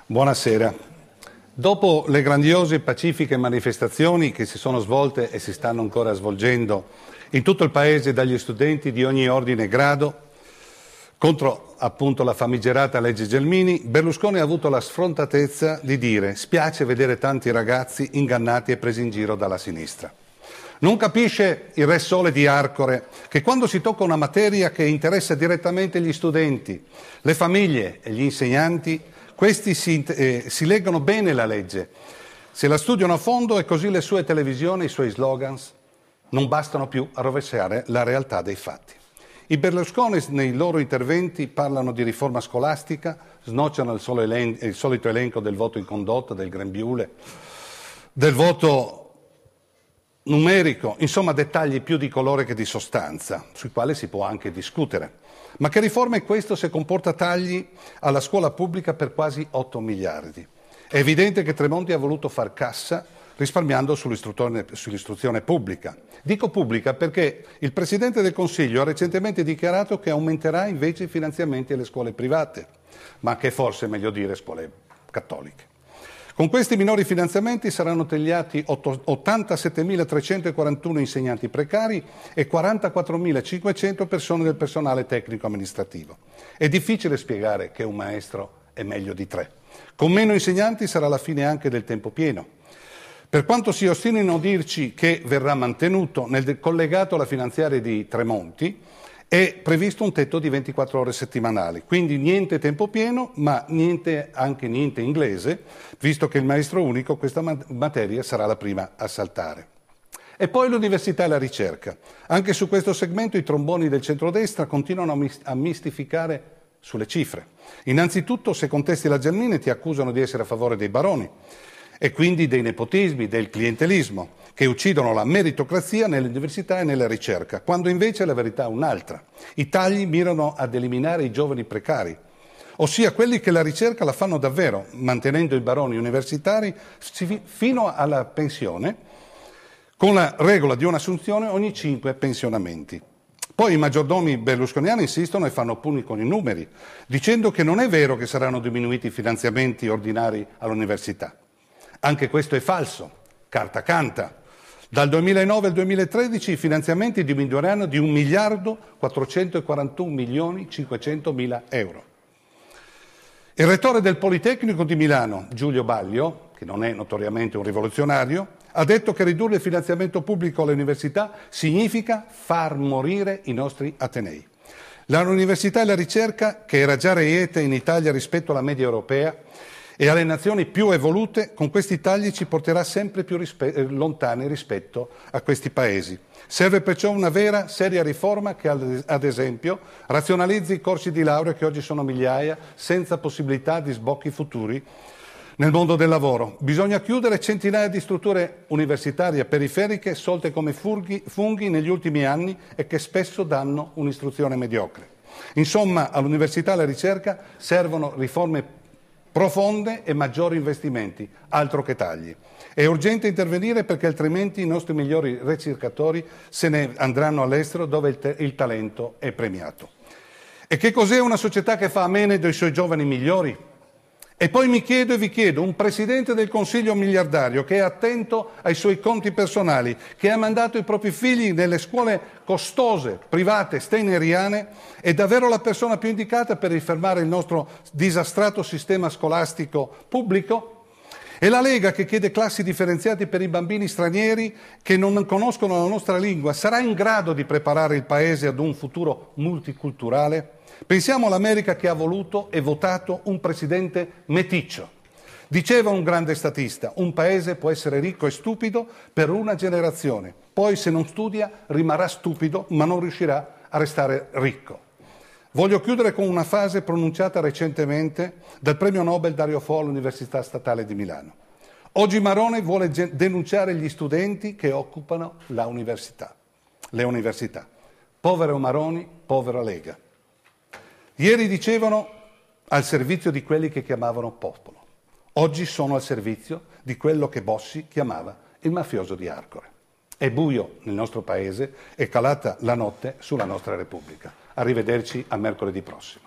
Buonasera. Dopo le grandiose e pacifiche manifestazioni che si sono svolte e si stanno ancora svolgendo in tutto il Paese dagli studenti di ogni ordine e grado contro appunto la famigerata legge Gelmini, Berlusconi ha avuto la sfrontatezza di dire: spiace vedere tanti ragazzi ingannati e presi in giro dalla sinistra. Non capisce il Re Sole di Arcore che quando si tocca una materia che interessa direttamente gli studenti, le famiglie e gli insegnanti, questi si leggono bene la legge, se la studiano a fondo, e così le sue televisioni, i suoi slogans non bastano più a rovesciare la realtà dei fatti. I Berlusconi nei loro interventi parlano di riforma scolastica, snocciano il solito elenco del voto in condotta, del grembiule, del voto numerico, insomma dettagli più di colore che di sostanza, sui quali si può anche discutere. Ma che riforma è questo se comporta tagli alla scuola pubblica per quasi 8 miliardi? È evidente che Tremonti ha voluto far cassa risparmiando sull'istruzione pubblica. Dico pubblica perché il Presidente del Consiglio ha recentemente dichiarato che aumenterà invece i finanziamenti alle scuole private, ma che forse è meglio dire scuole cattoliche. Con questi minori finanziamenti saranno tagliati 87.341 insegnanti precari e 44.500 persone del personale tecnico-amministrativo. È difficile spiegare che un maestro è meglio di 3. Con meno insegnanti sarà la fine anche del tempo pieno. Per quanto si ostinino a dirci che verrà mantenuto, nel collegato alla finanziaria di Tremonti è previsto un tetto di 24 ore settimanali, quindi niente tempo pieno, ma anche niente inglese, visto che il maestro unico questa materia sarà la prima a saltare. E poi l'università e la ricerca. Anche su questo segmento i tromboni del centrodestra continuano a mistificare sulle cifre. Innanzitutto, se contesti la Gelmini, ti accusano di essere a favore dei baroni e quindi dei nepotismi, del clientelismo, che uccidono la meritocrazia nell'università e nella ricerca, quando invece la verità è un'altra. I tagli mirano ad eliminare i giovani precari, ossia quelli che la ricerca la fanno davvero, mantenendo i baroni universitari fino alla pensione, con la regola di un'assunzione ogni 5 pensionamenti. Poi i maggiordomi berlusconiani insistono e fanno pugni con i numeri, dicendo che non è vero che saranno diminuiti i finanziamenti ordinari all'università. Anche questo è falso, carta canta. Dal 2009 al 2013 i finanziamenti diminuiranno di 1.441.500.000 euro. Il rettore del Politecnico di Milano, Giulio Baglio, che non è notoriamente un rivoluzionario, ha detto che ridurre il finanziamento pubblico alle università significa far morire i nostri atenei. L'università e la ricerca, che era già reieta in Italia rispetto alla media europea e alle nazioni più evolute, con questi tagli ci porterà sempre più lontani rispetto a questi paesi. Serve perciò una vera, seria riforma che, ad esempio, razionalizzi i corsi di laurea che oggi sono migliaia, senza possibilità di sbocchi futuri nel mondo del lavoro. Bisogna chiudere centinaia di strutture universitarie periferiche solte come funghi negli ultimi anni e che spesso danno un'istruzione mediocre. Insomma, all'università e alla ricerca servono riforme profonde e maggiori investimenti, altro che tagli. È urgente intervenire perché altrimenti i nostri migliori ricercatori se ne andranno all'estero dove il talento è premiato. E che cos'è una società che fa a meno dei suoi giovani migliori? E poi mi chiedo e vi chiedo, un Presidente del Consiglio miliardario che è attento ai suoi conti personali, che ha mandato i propri figli nelle scuole costose, private, steineriane, è davvero la persona più indicata per rifermare il nostro disastrato sistema scolastico pubblico? E la Lega, che chiede classi differenziate per i bambini stranieri che non conoscono la nostra lingua, sarà in grado di preparare il Paese ad un futuro multiculturale? Pensiamo all'America, che ha voluto e votato un presidente meticcio. Diceva un grande statista: un paese può essere ricco e stupido per una generazione, poi se non studia rimarrà stupido ma non riuscirà a restare ricco. Voglio chiudere con una frase pronunciata recentemente dal premio Nobel Dario Fo all'Università Statale di Milano. Oggi Marone vuole denunciare gli studenti che occupano le università. Povero Maroni, povera Lega. Ieri dicevano al servizio di quelli che chiamavano popolo. Oggi sono al servizio di quello che Bossi chiamava il mafioso di Arcore. È buio nel nostro paese, è calata la notte sulla nostra Repubblica. Arrivederci a mercoledì prossimo.